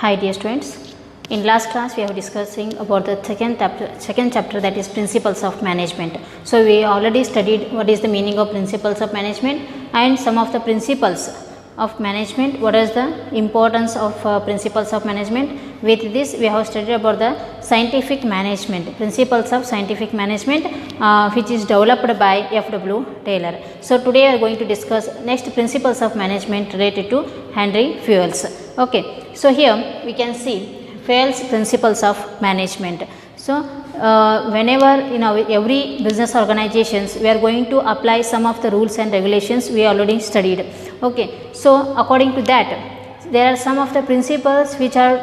Hi dear students, in last class we have discussing about the second chapter that is principles of management. So we already studied what is the meaning of principles of management and some of the principles of management, what is the importance of principles of management. With this we have studied about the scientific management, principles of scientific management which is developed by F.W. Taylor. So today we are going to discuss next principles of management related to Henry Fayol's. Okay, so here we can see Fayol's principles of management. So whenever in every business organizations we are going to apply some of the rules and regulations we already studied. Okay, so according to that there are some of the principles which are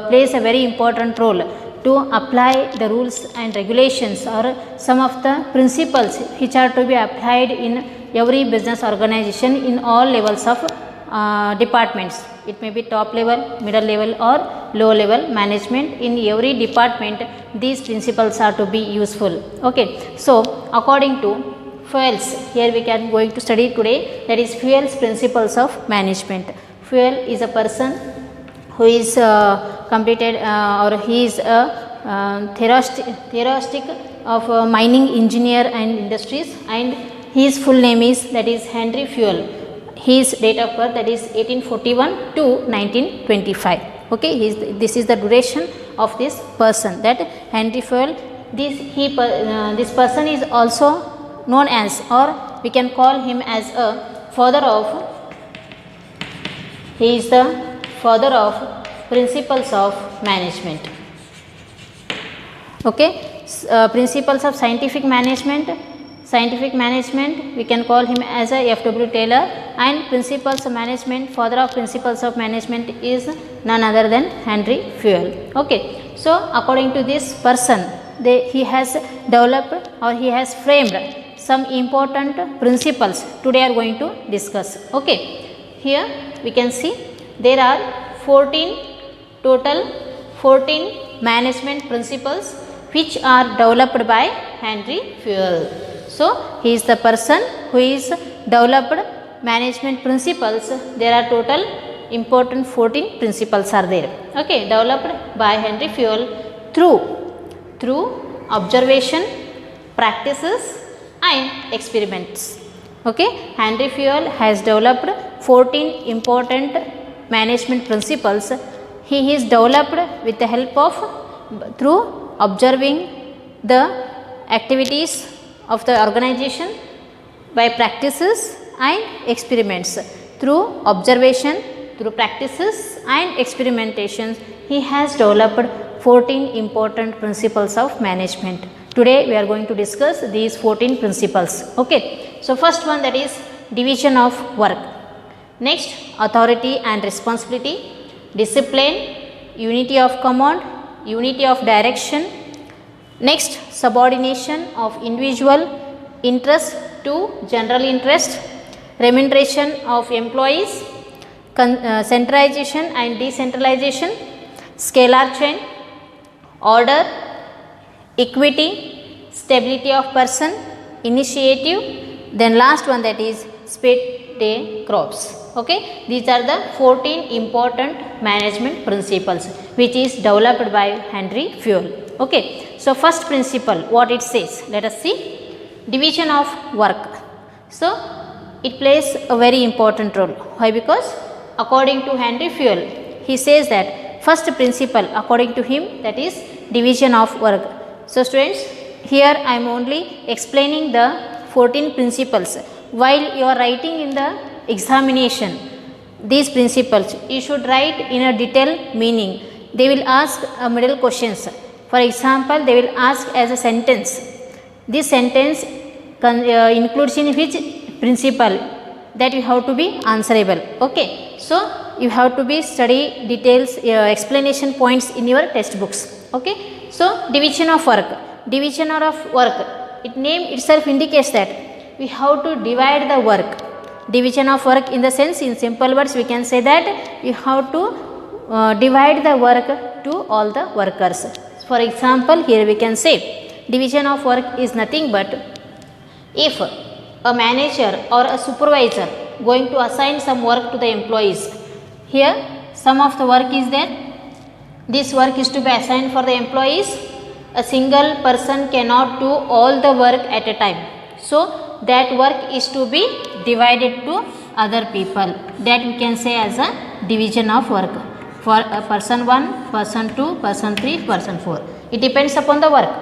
plays a very important role to apply the rules and regulations, or some of the principles which are to be applied in every business organization in all levels of departments. It may be top level, middle level or low level management. In every department these principles are to be useful. Okay, so according to Fayol's, here we can going to study today, that is Fayol's principles of management. Fayol is a person who is completed or he is a theoretic of mining engineer and industries, and his full name is that is Henry Fayol. His date of birth that is 1841 to 1925. Okay, this is the duration of this person, that Henry Fayol. This person is also known as, or we can call him as a father of, he is the father of principles of management. Okay, principles of scientific management we can call him as a F.W. Taylor, and principles of management, father of principles of management is none other than Henry Fayol. Okay, so according to this person, he has developed or he has framed some important principles today are going to discuss. Okay, here we can see there are 14 management principles which are developed by Henry Fayol. So he is the person who is developed management principles. There are total important 14 principles are there. Okay, developed by Henry Fayol through observation, practices and experiments. Okay, Henry Fayol has developed 14 important management principles. He is developed with the help of through observing the activities of the organization, by practices and experiments. Through observation, through practices and experimentations, he has developed 14 important principles of management. Today we are going to discuss these 14 principles. Okay, so first one, that is division of work. Next, authority and responsibility, discipline, unity of command, unity of direction. Next, subordination of individual interest to general interest, remuneration of employees, centralization and decentralization, scalar chain, order, equity, stability of person, initiative. Then last one, that is spade day crops. Okay, these are the 14 important management principles which is developed by Henry Fayol. Okay, so first principle, what it says, let us see. Division of work. So it plays a very important role. Why? Because according to Henry Fayol, he says that first principle according to him, that is division of work. So students, here I am only explaining the 14 principles. While you are writing in the examination these principles, you should write in a detailed meaning. They will ask middle questions. For example, they will ask as a sentence. This sentence includes in which principle, that you have to be answerable. Okay, so you have to be study details, explanation points in your textbooks. Okay, so division of work. Division of work, it name itself indicates that we have to divide the work. Division of work in the sense, in simple words we can say that you have to divide the work to all the workers. For example, here we can say division of work is nothing but if a manager or a supervisor going to assign some work to the employees. Here some of the work is there. This work is to be assigned for the employees. A single person cannot do all the work at a time. So that work is to be divided to other people. That we can say as a division of work. For a person 1, person 2, person 3, person 4. It depends upon the work.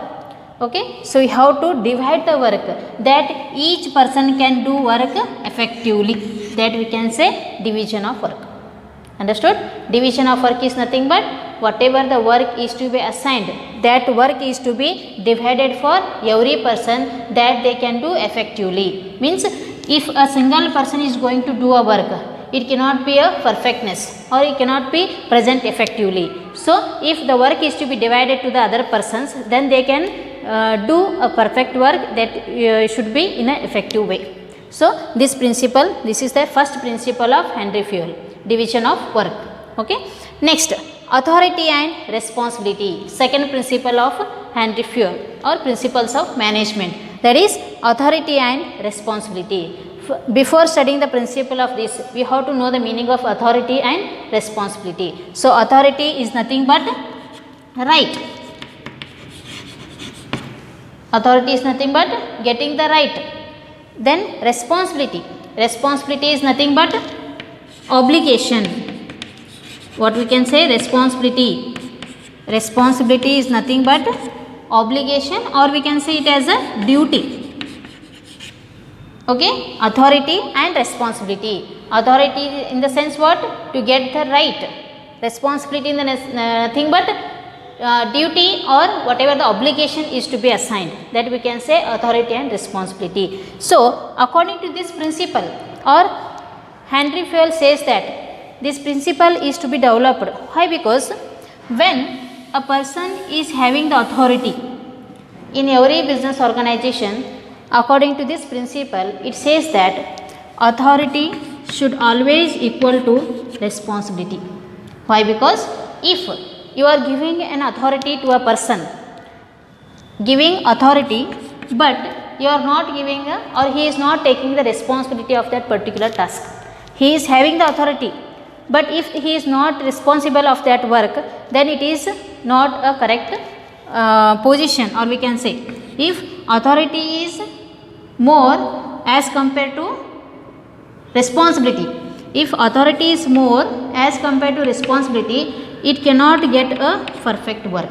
Okay. So we have to divide the work that each person can do work effectively. That we can say division of work. Understood? Division of work is nothing but whatever the work is to be assigned, that work is to be divided for every person that they can do effectively. Means if a single person is going to do a work, it cannot be a perfectness or it cannot be present effectively. So if the work is to be divided to the other persons, then they can do a perfect work that should be in an effective way. So this principle, this is the first principle of Henry Fayol, division of work. Okay. Next, authority and responsibility, second principle of Henry Fayol or principles of management, that is authority and responsibility. Before studying the principle of this, we have to know the meaning of authority and responsibility. So authority is nothing but right. Authority is nothing but getting the right. Then responsibility. Responsibility is nothing but obligation. What we can say, responsibility. Responsibility is nothing but obligation, or we can say it as a duty. Okay. Authority and responsibility. Authority in the sense what? To get the right. Responsibility in the nothing but duty or whatever the obligation is to be assigned, that we can say authority and responsibility. So according to this principle, or Henry Fayol says that this principle is to be developed. Why? Because when a person is having the authority in every business organization, according to this principle, it says that authority should always equal to responsibility. Why? Because if you are giving an authority to a person, giving authority, but you are not giving or he is not taking the responsibility of that particular task. He is having the authority, but if he is not responsible of that work, then it is not a correct position, or we can say if authority is more as compared to responsibility, if authority is more as compared to responsibility, it cannot get a perfect work.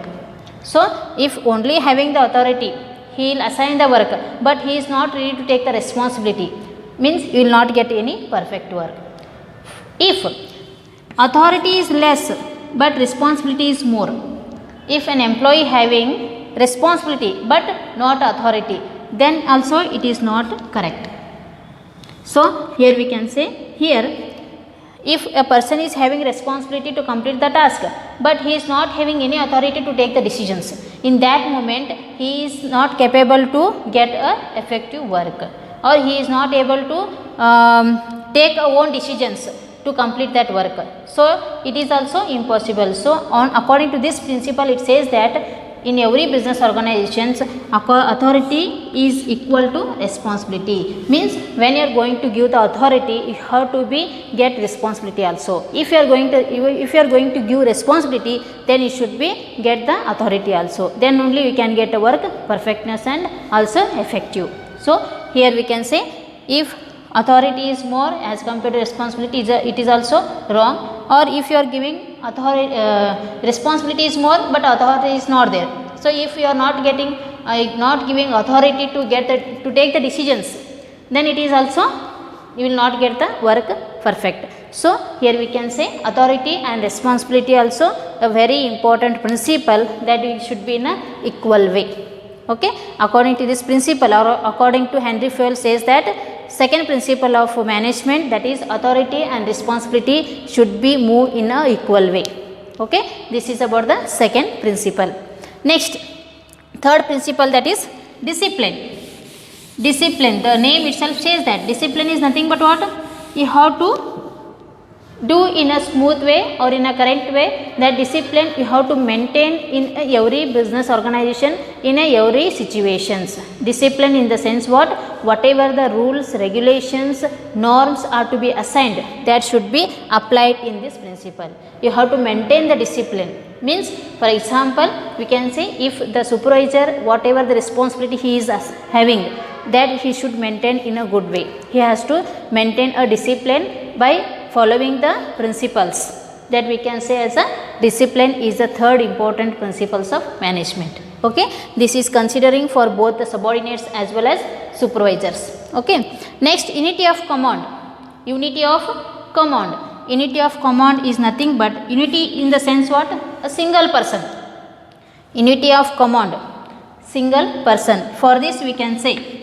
So if only having the authority, he will assign the work, but he is not ready to take the responsibility, means you will not get any perfect work. If authority is less but responsibility is more, if an employee having responsibility but not authority, then also it is not correct. So here we can say, here if a person is having responsibility to complete the task, but he is not having any authority to take the decisions, in that moment he is not capable to get a effective work, or he is not able to take own decisions to complete that work. So it is also impossible. So according to this principle, it says that in every business organizations, authority is equal to responsibility. Means when you are going to give the authority, you have to get responsibility also. If you are going to give responsibility, then you should get the authority also. Then only you can get a work perfectness and also effective. So here we can say, if authority is more as compared to responsibility, it is also wrong. Or if you are giving authority, responsibility is more but authority is not there. So if you are not giving authority to take the decisions, then it is also, you will not get the work perfect. So here we can say authority and responsibility also a very important principle, that it should be in an equal way. Okay. According to this principle, or according to Henry Fayol says that second principle of management, that is authority and responsibility should be moved in a equal way. Okay. This is about the second principle. Next, third principle, that is discipline. Discipline, the name itself says that discipline is nothing but what? You have to do in a smooth way or in a correct way. That discipline you have to maintain in every business organization, in every situations. Discipline in the sense what, whatever the rules, regulations, norms are to be assigned, that should be applied in this principle. You have to maintain the discipline. Means, for example, we can say if the supervisor, whatever the responsibility he is having, that he should maintain in a good way. He has to maintain a discipline by following the principles. That we can say as a discipline is the third important principles of management. Okay, this is considering for both the subordinates as well as supervisors. Okay, next, unity of command. Unity of command. Unity of command is nothing but unity in the sense what, a single person. Unity of command, single person. For this we can say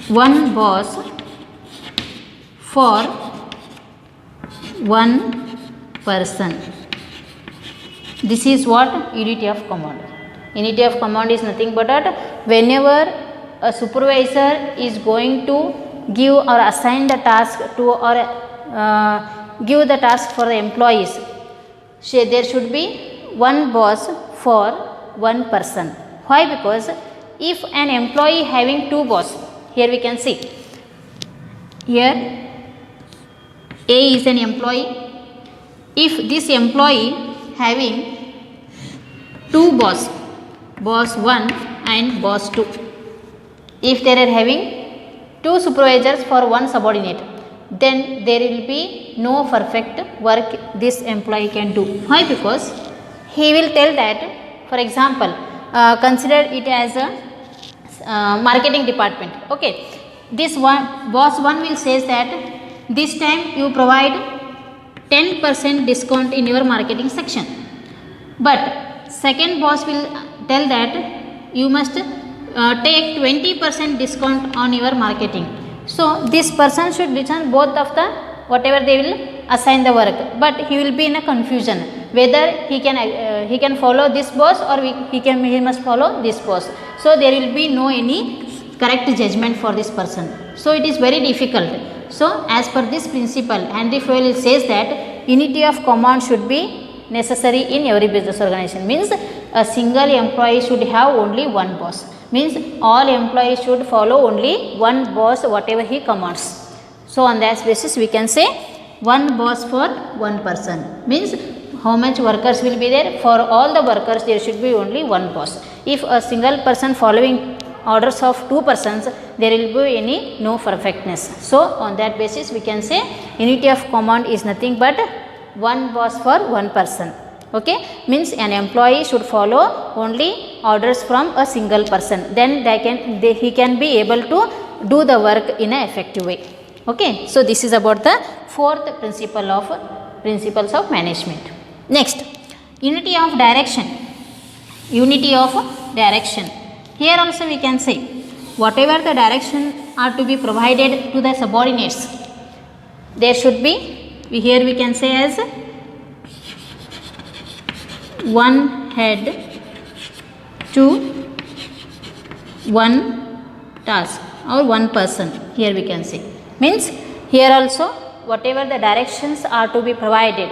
one boss for one person. This is what unity of command. Unity of command is nothing but that whenever a supervisor is going to give or assign the task to or give the task for the employees, there should be one boss for one person. Why? Because if an employee having two boss, here we can see, here A is an employee. If this employee having two boss, boss 1 and boss 2, if they are having two supervisors for one subordinate, then there will be no perfect work this employee can do. Why? Because he will tell that, for example, consider it as a marketing department. Okay, this one boss 1 will says that this time you provide 10% discount in your marketing section, but second boss will tell that you must take 20% discount on your marketing. So this person should return both of the whatever they will assign the work, but he will be in a confusion whether he can follow this boss or he must follow this boss. So there will be no any correct judgment for this person. So it is very difficult. So as per this principle, Henry Fayol says that unity of command should be necessary in every business organization. Means a single employee should have only one boss. Means all employees should follow only one boss whatever he commands. So on that basis we can say one boss for one person. Means how much workers will be there? For all the workers there should be only one boss. If a single person following orders of two persons, there will be any no perfectness. So on that basis we can say unity of command is nothing but one boss for one person. Okay, means an employee should follow only orders from a single person, then he can be able to do the work in an effective way. Okay, so this is about the fourth principles of management. Next, unity of direction. Unity of direction. Here also we can say whatever the direction are to be provided to the subordinates, there should be, here we can say as one head to one task or one person. Here we can say, means here also whatever the directions are to be provided,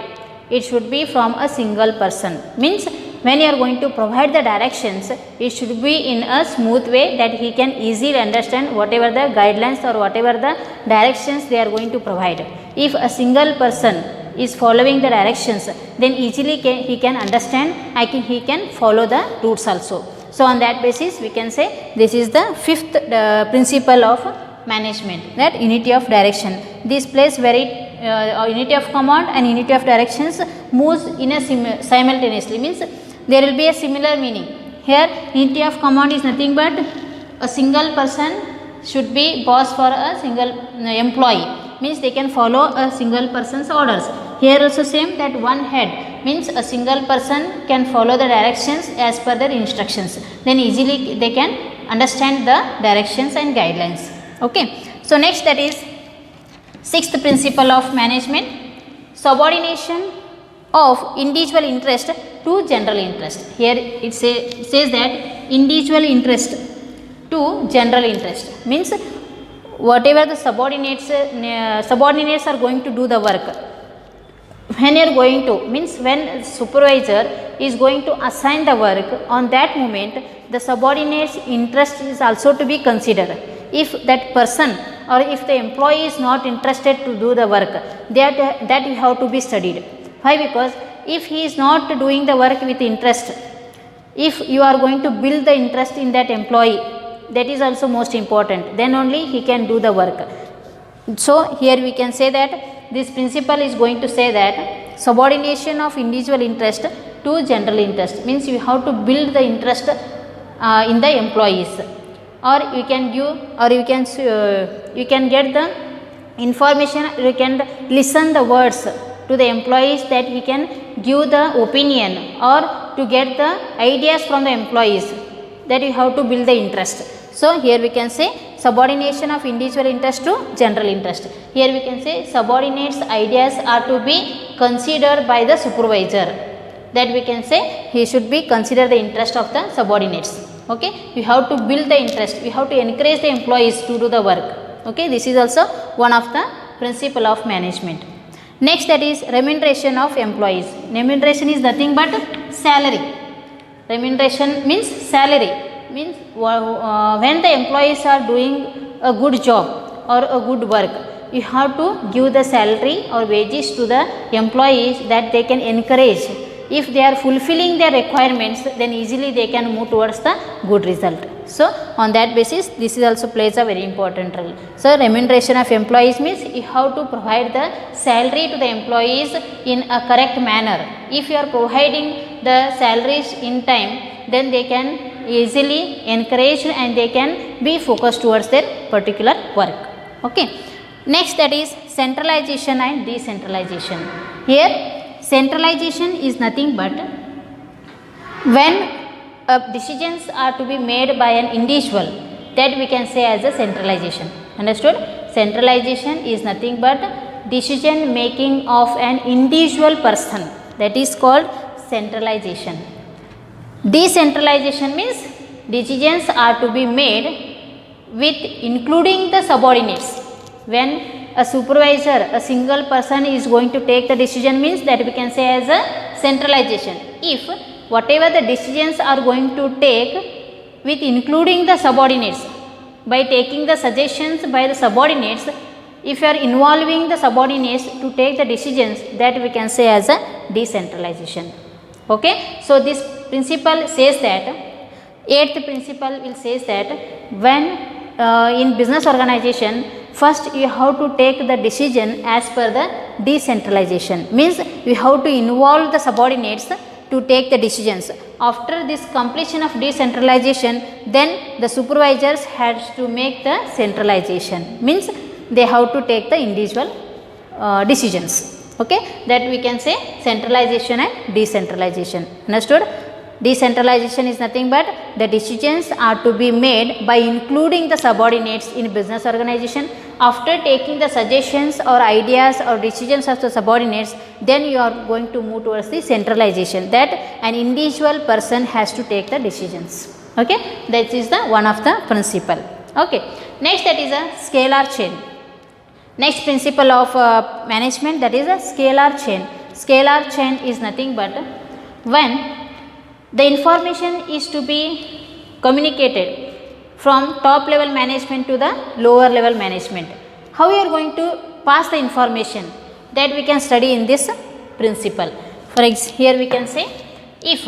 it should be from a single person. Means when you are going to provide the directions, it should be in a smooth way that he can easily understand whatever the guidelines or whatever the directions they are going to provide. If a single person is following the directions, then easily he can understand, he can follow the routes also. So on that basis we can say this is the fifth principle of management, that unity of direction. This plays very unity of command and unity of directions moves in a simultaneously. Means there will be a similar meaning. Here unity of command is nothing but a single person should be boss for a single employee. Means they can follow a single person's orders. Here also same, that one head means a single person can follow the directions as per their instructions, then easily they can understand the directions and guidelines. Okay, so next, that is sixth principle of management, subordination of individual interest to general interest. Here it says that individual interest to general interest, means whatever the subordinates are going to do the work. When you are going to, means when supervisor is going to assign the work, on that moment the subordinates interest is also to be considered. If that person or if the employee is not interested to do the work, that you have to be studied. Why? Because if he is not doing the work with interest, if you are going to build the interest in that employee, that is also most important, then only he can do the work. So here we can say that this principle is going to say that subordination of individual interest to general interest, means you have to build the interest in the employees, or you can give, or you can get the information, you can listen the words to the employees, that he can give the opinion or to get the ideas from the employees, that you have to build the interest. So here we can say subordination of individual interest to general interest. Here we can say subordinates ideas are to be considered by the supervisor, that we can say he should be consider the interest of the subordinates. Okay, you have to build the interest, you have to encourage the employees to do the work. Okay, this is also one of the principle of management. Next, that is remuneration of employees. Remuneration is nothing but salary. Remuneration means salary, means when the employees are doing a good job or a good work, you have to give the salary or wages to the employees, that they can encourage. If they are fulfilling their requirements, then easily they can move towards the good result. So on that basis, this is also plays a very important role. So remuneration of employees means you have to provide the salary to the employees in a correct manner. If you are providing the salaries in time, then they can easily encourage and they can be focused towards their particular work. Okay. Next, that is centralization and decentralization. Here centralization is nothing but when decisions are to be made by an individual, that we can say as a centralization. Understood? Centralization is nothing but decision making of an individual person, that is called centralization. Decentralization means decisions are to be made with including the subordinates. When a supervisor, a single person is going to take the decision, means that we can say as a centralization. If whatever the decisions are going to take with including the subordinates, by taking the suggestions by the subordinates, if you are involving the subordinates to take the decisions, that we can say as a decentralization. Okay. So this principle says that, eighth principle will says that when in business organization, first you have to take the decision as per the decentralization, means you have to involve the subordinates to take the decisions. After this completion of decentralization, then the supervisors has to make the centralization, means they have to take the individual decisions. Okay, that we can say centralization and decentralization. Understood? Decentralization is nothing but the decisions are to be made by including the subordinates in business organization. After taking the suggestions or ideas or decisions of the subordinates, then you are going to move towards the centralization, that an individual person has to take the decisions. Okay, that is the one of the principle. Okay, next, that is a scalar chain. Next principle of management, that is a scalar chain. Scalar chain is nothing but when the information is to be communicated from top level management to the lower level management. How you are going to pass the information, that we can study in this principle. For example, here we can say, if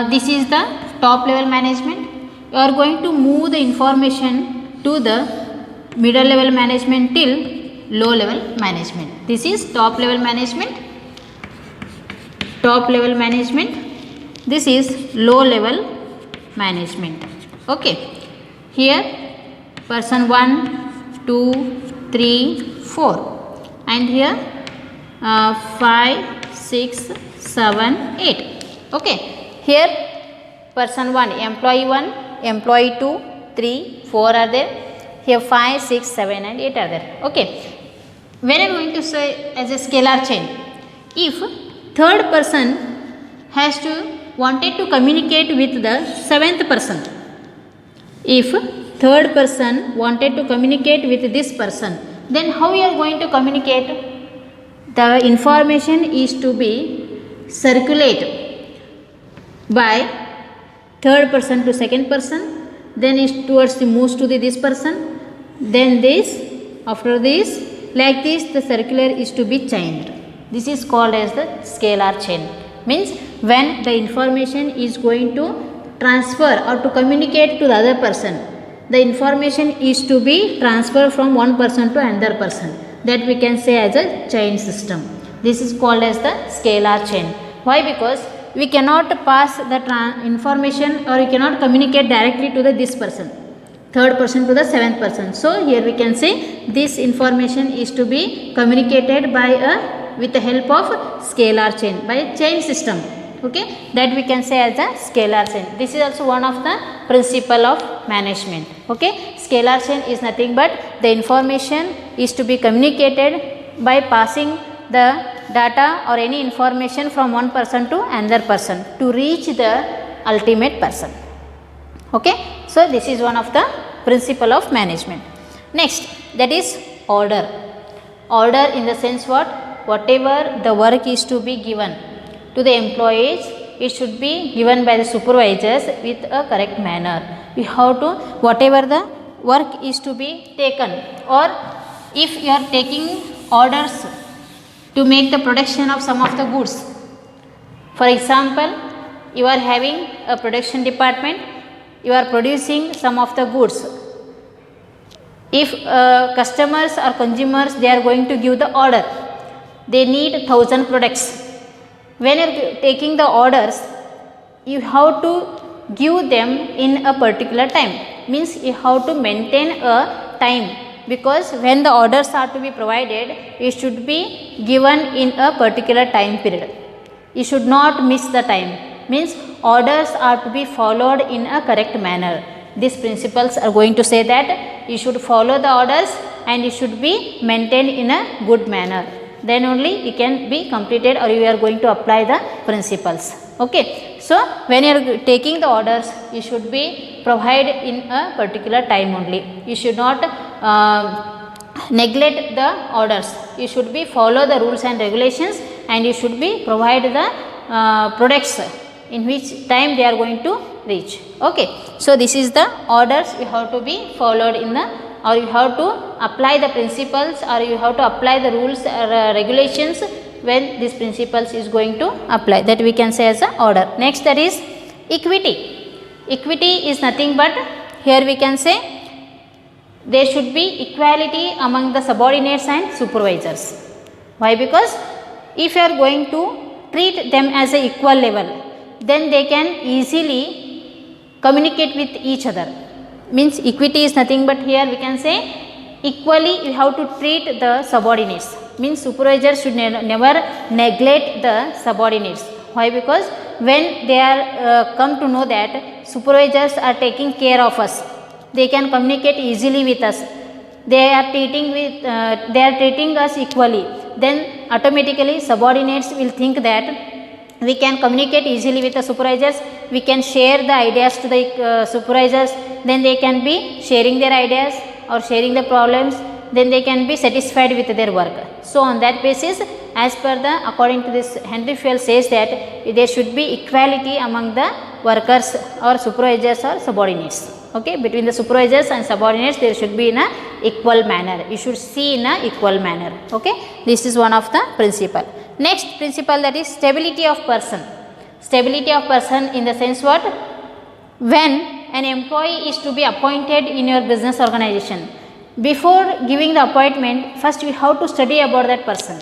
this is the top level management, you are going to move the information to the middle level management till low level management. This is top level management, top level management. This is low level management. Okay, here person 1, 2, 3, 4, and here 5, 6, 7, 8. Okay, here person 1, employee 1, employee 2, 3, 4 are there. Here 5, 6, 7 and 8 are there. Okay, when I am going to say as a scalar chain, if third person has to wanted to communicate with the seventh person, if third person wanted to communicate with this person, then how you are going to communicate? The information is to be circulated by third person to second person, then it towards the moves to this person, then this, after this, like this the circular is to be chained. This is called as the scalar chain. Means when the information is going to transfer or to communicate to the other person, the information is to be transferred from one person to another person. That we can say as a chain system. This is called as the scalar chain. Why? Because we cannot pass the information or we cannot communicate directly to this person, third person to the seventh person. So here we can say this information is to be communicated by with the help of scalar chain, by a chain system. Okay, that we can say as a scalar chain. This is also one of the principle of management. Okay, scalar chain is nothing but the information is to be communicated by passing the data or any information from one person to another person to reach the ultimate person. Okay, so this is one of the principle of management. Next, that is order. Order in the sense what? Whatever the work is to be given to the employees, it should be given by the supervisors with a correct manner. We have to, whatever the work is to be taken, or if you are taking orders to make the production of some of the goods. For example, you are having a production department, you are producing some of the goods. If customers or consumers, they are going to give the order, they need 1000 products. When you are taking the orders, you have to give them in a particular time. Means you have to maintain a time, because when the orders are to be provided, it should be given in a particular time period. You should not miss the time. Means orders are to be followed in a correct manner. These principles are going to say that you should follow the orders and it should be maintained in a good manner. Then only it can be completed, or you are going to apply the principles. Okay. So when you are taking the orders, you should be provided in a particular time only. You should not neglect the orders. You should be follow the rules and regulations, and you should be provide the products in which time they are going to reach. Okay. So this is the orders you have to be followed in the, or you have to apply the principles, or you have to apply the rules or regulations when these principles is going to apply. That we can say as a order. Next, that is equity. Equity is nothing but, here we can say there should be equality among the subordinates and supervisors. Why? Because if you are going to treat them as a equal level, then they can easily communicate with each other. Means equity is nothing but, here we can say equally you have to treat the subordinates. Means supervisors should never neglect the subordinates. Why? Because when they are come to know that supervisors are taking care of us, they can communicate easily with us, they are treating us equally, then automatically subordinates will think that we can communicate easily with the supervisors, we can share the ideas to the supervisors, then they can be sharing their ideas or sharing the problems, then they can be satisfied with their work. So on that basis, as per the, according to this, Henry Fayol says that there should be equality among the workers or supervisors or subordinates. Okay, between the supervisors and subordinates there should be in a equal manner. You should see in a equal manner. Okay, this is one of the principle. Next principle, that is stability of person. Stability of person in the sense what? When an employee is to be appointed in your business organization, before giving the appointment, first we have to study about that person,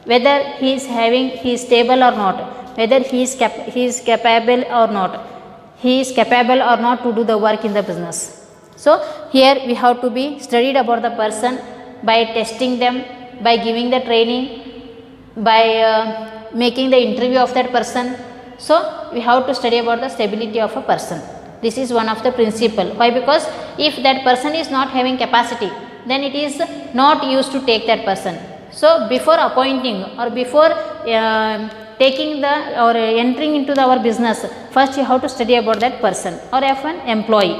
whether he is stable or not, whether he is capable or not, he is capable or not to do the work in the business. So here we have to be studied about the person by testing them, by giving the training, by making the interview of that person. So we have to study about the stability of a person. This is one of the principle. Why? Because if that person is not having capacity, then it is not used to take that person. So before appointing or before taking the or entering into our business, first you have to study about that person or of an employee.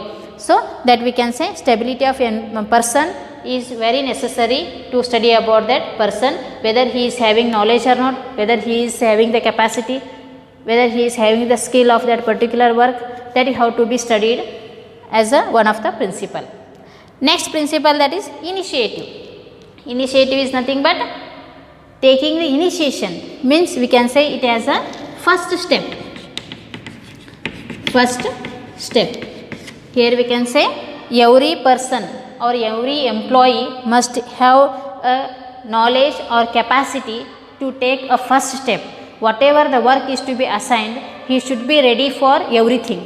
So that we can say stability of a person is very necessary to study about that person, whether he is having knowledge or not, whether he is having the capacity, whether he is having the skill of that particular work, that is how to be studied as a one of the principle. Next principle, that is initiative. Initiative is nothing but taking the initiation, means we can say it as a first step. First step. Here we can say every person or every employee must have a knowledge or capacity to take a first step. Whatever the work is to be assigned, he should be ready for everything.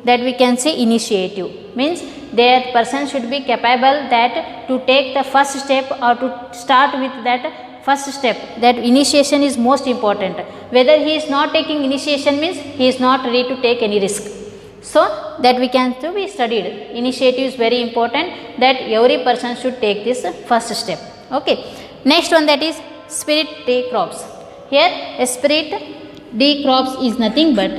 That we can say initiative, means that person should be capable that to take the first step or to start with that first step. That initiation is most important. Whether he is not taking initiation, means he is not ready to take any risk. So that we can to be studied. Initiative is very important, that every person should take this first step. Okay. Next one, that is spirit D crops. Here a spirit D crops is nothing but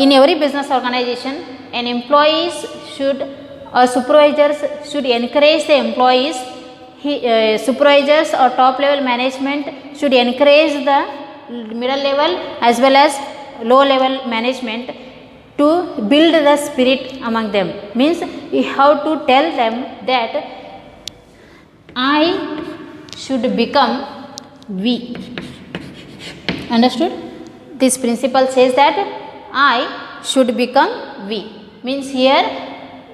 in every business organization, an employees should or supervisors should encourage the employees. Supervisors or top level management should encourage the middle level as well as low level management to build the spirit among them. Means you have to tell them that I should become we. Understood? This principle says that I should become we. Means here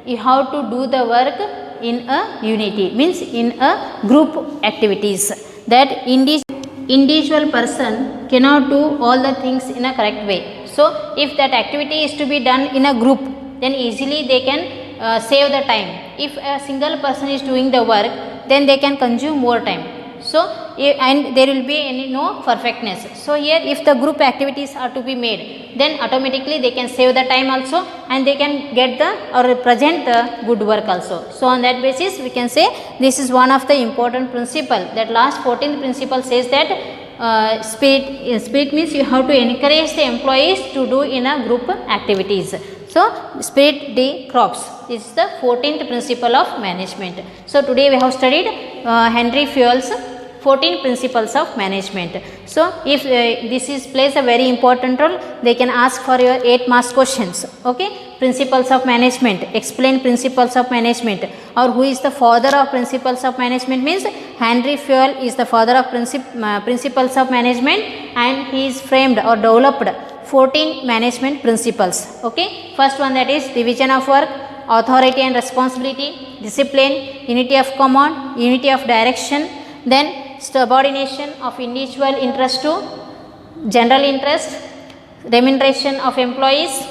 you have to do the work in a unity, means in a group activities. That individual person cannot do all the things in a correct way. So if that activity is to be done in a group, then easily they can save the time. If a single person is doing the work, then they can consume more time. So and there will be no perfectness. So here if the group activities are to be made, then automatically they can save the time also, and they can get the or present the good work also. So on that basis we can say this is one of the important principle. That last 14th principle says that spirit means you have to encourage the employees to do in a group activities. So spirit D crops is the 14th principle of management. So today we have studied Henry Fayol's 14 principles of management. So if this is plays a very important role, they can ask for your 8 marks questions. Okay, principles of management, explain principles of management, or who is the father of principles of management, means Henry Fayol is the father of principles of management, and he is framed or developed 14 management principles. Okay, first one, that is division of work, authority and responsibility, discipline, unity of command, unity of direction, then subordination of individual interest to general interest, remuneration of employees,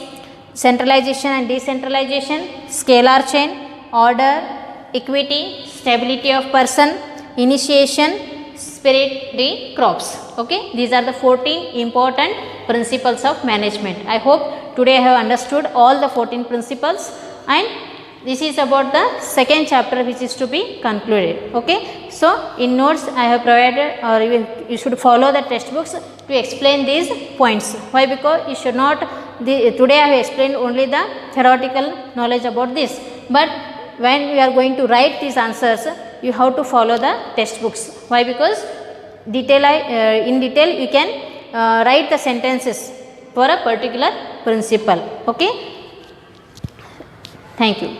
centralization and decentralization, scalar chain, order, equity, stability of person, initiation, spirit D crops. Okay, these are the 14 important principles of management. I hope today I have understood all the 14 principles, and this is about the second chapter which is to be concluded. Okay, so in notes I have provided, or you should follow the textbooks to explain these points. Why? Because you should not today I have explained only the theoretical knowledge about this, but when you are going to write these answers, you have to follow the textbooks. Why? Because in detail you can write the sentences for a particular principle. Okay, thank you.